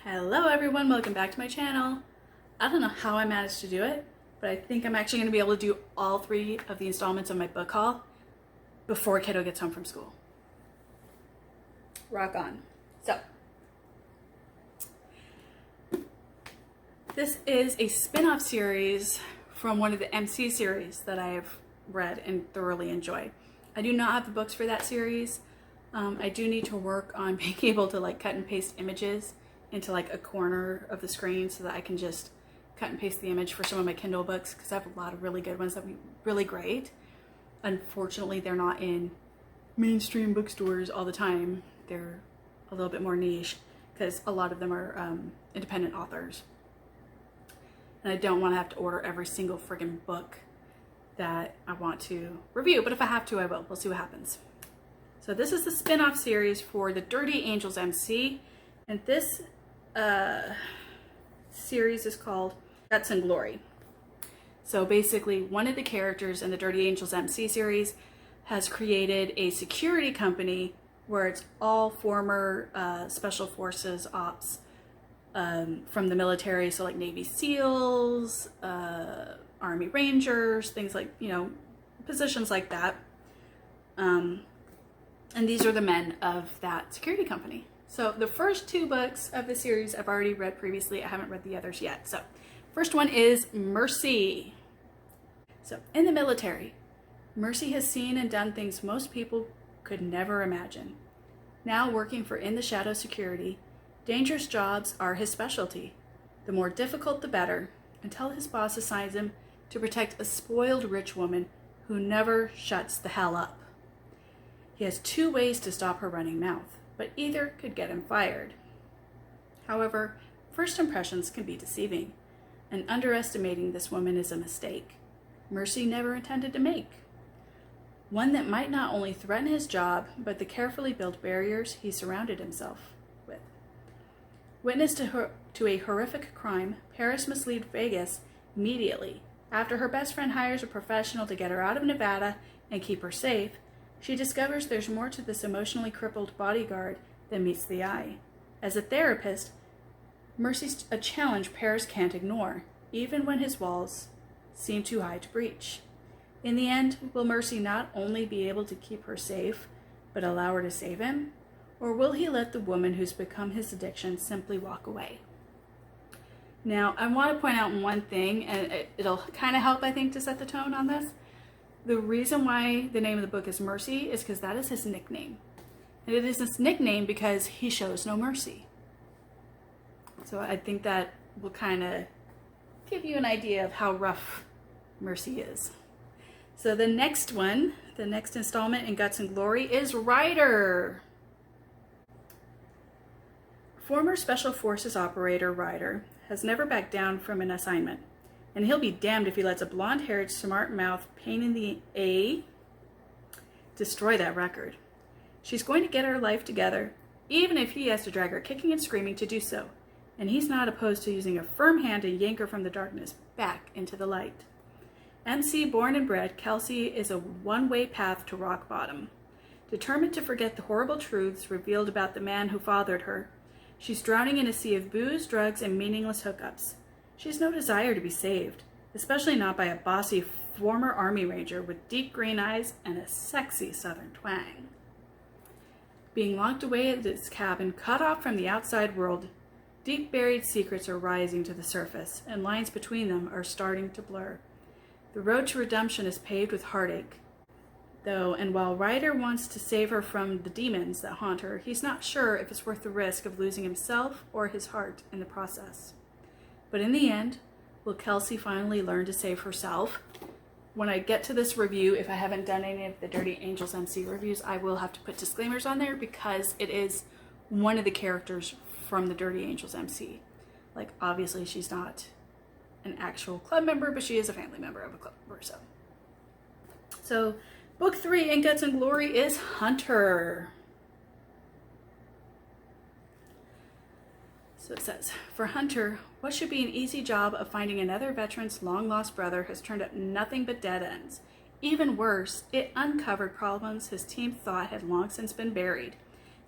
Hello everyone, welcome back to my channel. I don't know how I managed to do it, but I think I'm actually going to be able to do all three of the installments of my book haul before kiddo gets home from school. Rock on. So, this is a spin-off series from one of the MC series that I have read and thoroughly enjoyed. I do not have the books for that series. I do need to work on being able to cut and paste images into a corner of the screen so that I can just cut and paste the image for some of my Kindle books, because I have a lot of really good ones that would be really great. Unfortunately, they're not in mainstream bookstores all the time. They're a little bit more niche because a lot of them are independent authors. And I don't want to have to order every single friggin' book that I want to review, but if I have to, I will. We'll see what happens. So this is the spin-off series for the Dirty Angels MC, and this series is called Guts and Glory. So basically, one of the characters in the Dirty Angels MC series has created a security company where it's all former special forces ops from the military, so like Navy SEALs, Army Rangers, things like, positions like that. And these are the men of that security company. So the first two books of the series I've already read previously. I haven't read the others yet. So first one is Mercy. So in the military, Mercy has seen and done things most people could never imagine. Now working for In the Shadow Security, dangerous jobs are his specialty. The more difficult, the better, until his boss assigns him to protect a spoiled rich woman who never shuts the hell up. He has two ways to stop her running mouth, but either could get him fired. However, first impressions can be deceiving, and underestimating this woman is a mistake Mercy never intended to make. One that might not only threaten his job, but the carefully built barriers he surrounded himself with. Witness to a horrific crime, Paris must leave Vegas immediately. After her best friend hires a professional to get her out of Nevada and keep her safe, she discovers there's more to this emotionally crippled bodyguard than meets the eye. As a therapist, Mercy's a challenge Paris can't ignore, even when his walls seem too high to breach. In the end, will Mercy not only be able to keep her safe, but allow her to save him? Or will he let the woman who's become his addiction simply walk away? Now, I want to point out one thing, and it'll kind of help, I think, to set the tone on this. The reason why the name of the book is Mercy is because that is his nickname. And it is his nickname because he shows no mercy. So I think that will kind of give you an idea of how rough Mercy is. So the next one, the next installment in Guts and Glory is Ryder. Former Special Forces operator Ryder has never backed down from an assignment. And he'll be damned if he lets a blonde-haired, smart-mouthed pain in the A destroy that record. She's going to get her life together, even if he has to drag her kicking and screaming to do so. And he's not opposed to using a firm hand to yank her from the darkness back into the light. MC born and bred, Kelsey is a one-way path to rock bottom. Determined to forget the horrible truths revealed about the man who fathered her, she's drowning in a sea of booze, drugs, and meaningless hookups. She has no desire to be saved, especially not by a bossy former Army Ranger with deep green eyes and a sexy southern twang. Being locked away at his cabin, cut off from the outside world, deep buried secrets are rising to the surface, and lines between them are starting to blur. The road to redemption is paved with heartache, though, and while Ryder wants to save her from the demons that haunt her, he's not sure if it's worth the risk of losing himself or his heart in the process. But in the end, will Kelsey finally learn to save herself? When I get to this review, if I haven't done any of the Dirty Angels MC reviews, I will have to put disclaimers on there because it is one of the characters from the Dirty Angels MC. Obviously she's not an actual club member, but she is a family member of a club member, So, book 3 in Guts and Glory is Hunter. So it says, for Hunter, what should be an easy job of finding another veteran's long-lost brother has turned up nothing but dead ends. Even worse, it uncovered problems his team thought had long since been buried,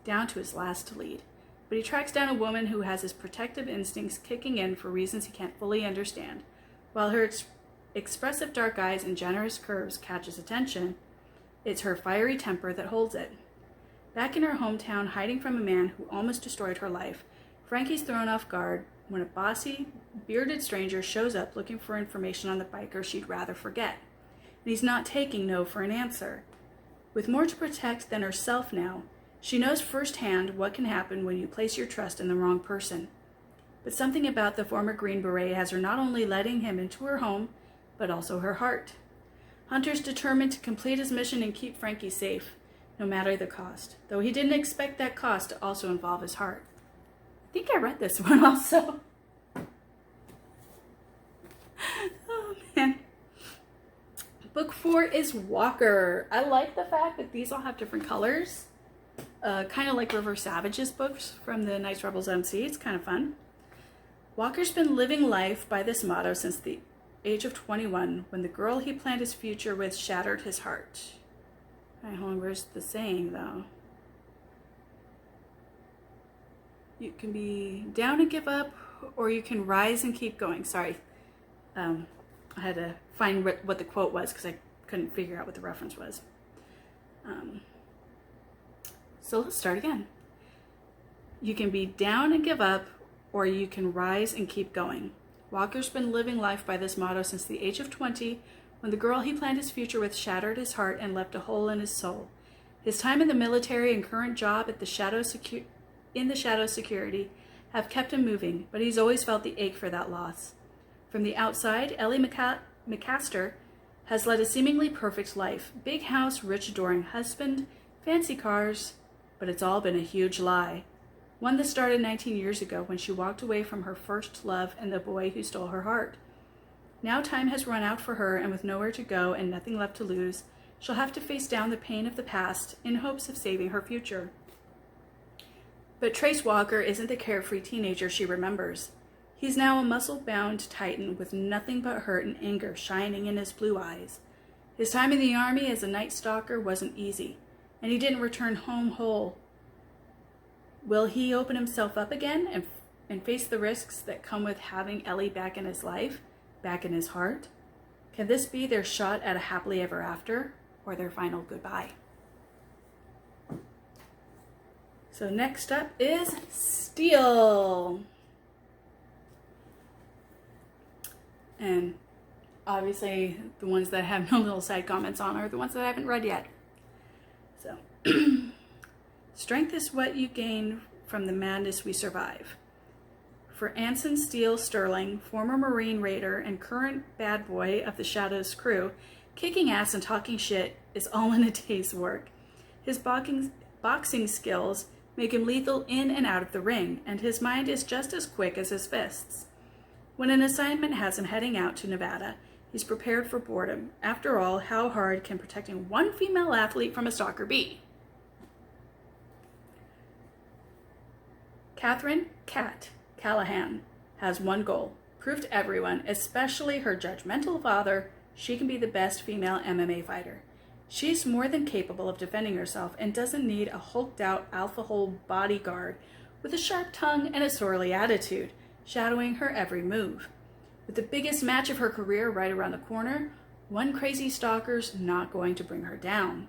down to his last lead. but he tracks down a woman who has his protective instincts kicking in for reasons he can't fully understand. While her expressive dark eyes and generous curves catch his attention, it's her fiery temper that holds it. Back in her hometown, hiding from a man who almost destroyed her life, Frankie's thrown off guard when a bossy, bearded stranger shows up looking for information on the biker she'd rather forget. And he's not taking no for an answer. With more to protect than herself now, she knows firsthand what can happen when you place your trust in the wrong person. But something about the former Green Beret has her not only letting him into her home, but also her heart. Hunter's determined to complete his mission and keep Frankie safe, no matter the cost, though he didn't expect that cost to also involve his heart. I think I read this one also. Oh man. Book 4 is Walker. I like the fact that these all have different colors. Kind of like River Savage's books from the Knights Rebels MC. It's kind of fun. Walker's been living life by this motto since the age of 21, when the girl he planned his future with shattered his heart. Alright, hold on, where's the saying though? You can be down and give up, or you can rise and keep going. Sorry. I had to find what the quote was because I couldn't figure out what the reference was. So let's start again. You can be down and give up, or you can rise and keep going. Walker's been living life by this motto since the age of 20, when the girl he planned his future with shattered his heart and left a hole in his soul. His time in the military and current job at the Shadow Security have kept him moving, but he's always felt the ache for that loss. From the outside, Ellie McCaster has led a seemingly perfect life. Big house, rich, adoring husband, fancy cars, but it's all been a huge lie. One that started 19 years ago when she walked away from her first love and the boy who stole her heart. Now time has run out for her, and with nowhere to go and nothing left to lose, she'll have to face down the pain of the past in hopes of saving her future. But Trace Walker isn't the carefree teenager she remembers. He's now a muscle-bound titan with nothing but hurt and anger shining in his blue eyes. His time in the army as a night stalker wasn't easy, and he didn't return home whole. Will he open himself up again and face the risks that come with having Ellie back in his life, back in his heart? Can this be their shot at a happily ever after, or their final goodbye? So next up is Steel. And obviously the ones that have no little side comments on are the ones that I haven't read yet. So, strength is what you gain from the madness we survive. For Anson Steele Sterling, former Marine Raider and current bad boy of the Shadow's crew, kicking ass and talking shit is all in a day's work. His boxing skills make him lethal in and out of the ring, and his mind is just as quick as his fists. When an assignment has him heading out to Nevada, he's prepared for boredom. After all, how hard can protecting one female athlete from a stalker be? Catherine "Cat" Callahan has one goal: prove to everyone, especially her judgmental father, she can be the best female MMA fighter. She's more than capable of defending herself and doesn't need a hulked-out alpha-hole bodyguard with a sharp tongue and a surly attitude, shadowing her every move. With the biggest match of her career right around the corner, one crazy stalker's not going to bring her down.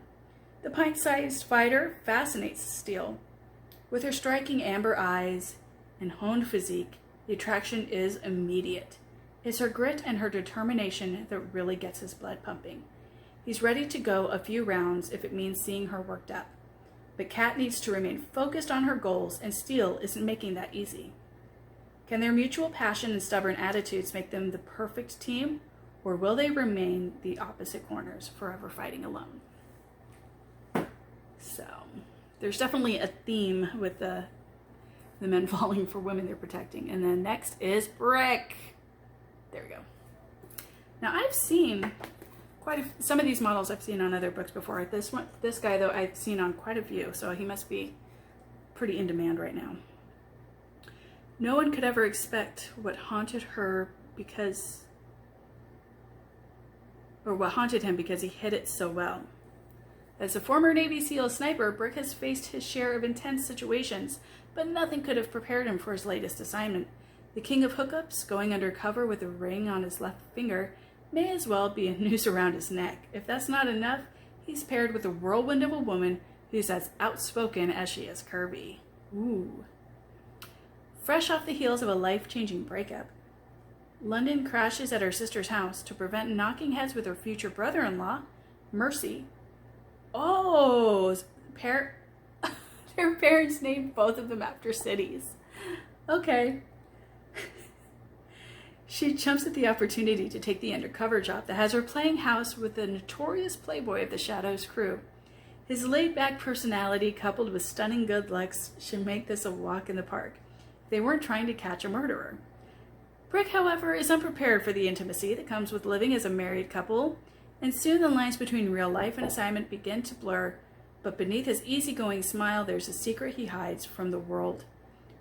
The pint-sized fighter fascinates Steele. With her striking amber eyes and honed physique, the attraction is immediate. It's her grit and her determination that really gets his blood pumping. He's ready to go a few rounds if it means seeing her worked up. But Kat needs to remain focused on her goals, and Steele isn't making that easy. Can their mutual passion and stubborn attitudes make them the perfect team, or will they remain the opposite corners, forever fighting alone? So, there's definitely a theme with the men falling for women they're protecting. And then next is Brick. There we go. Now, I've seen some of these models I've seen on other books before. This guy, though, I've seen on quite a few, so he must be pretty in demand right now. No one could ever expect what haunted him because he hit it so well. As a former Navy SEAL sniper, Brick has faced his share of intense situations, but nothing could have prepared him for his latest assignment. The king of hookups, going undercover with a ring on his left finger, may as well be a noose around his neck. If that's not enough, he's paired with a whirlwind of a woman who's as outspoken as she is curvy. Ooh. Fresh off the heels of a life-changing breakup, London crashes at her sister's house to prevent knocking heads with her future brother-in-law, Mercy. Oh, their parents named both of them after cities. Okay. She jumps at the opportunity to take the undercover job that has her playing house with the notorious playboy of the Shadows crew. His laid-back personality coupled with stunning good looks should make this a walk in the park. They weren't trying to catch a murderer. Brick, however, is unprepared for the intimacy that comes with living as a married couple, and soon the lines between real life and assignment begin to blur, but beneath his easygoing smile there's a secret he hides from the world,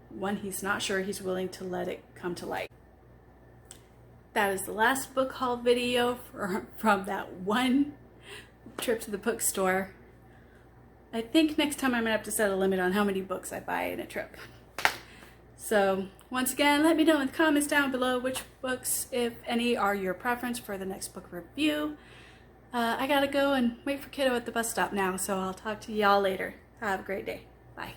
one he's not sure he's willing to let it come to light. That is the last book haul video from that one trip to the bookstore. I think next time I'm going to have to set a limit on how many books I buy in a trip. So, once again, let me know in the comments down below which books, if any, are your preference for the next book review. I gotta go and wait for kiddo at the bus stop now, so I'll talk to y'all later. Have a great day. Bye.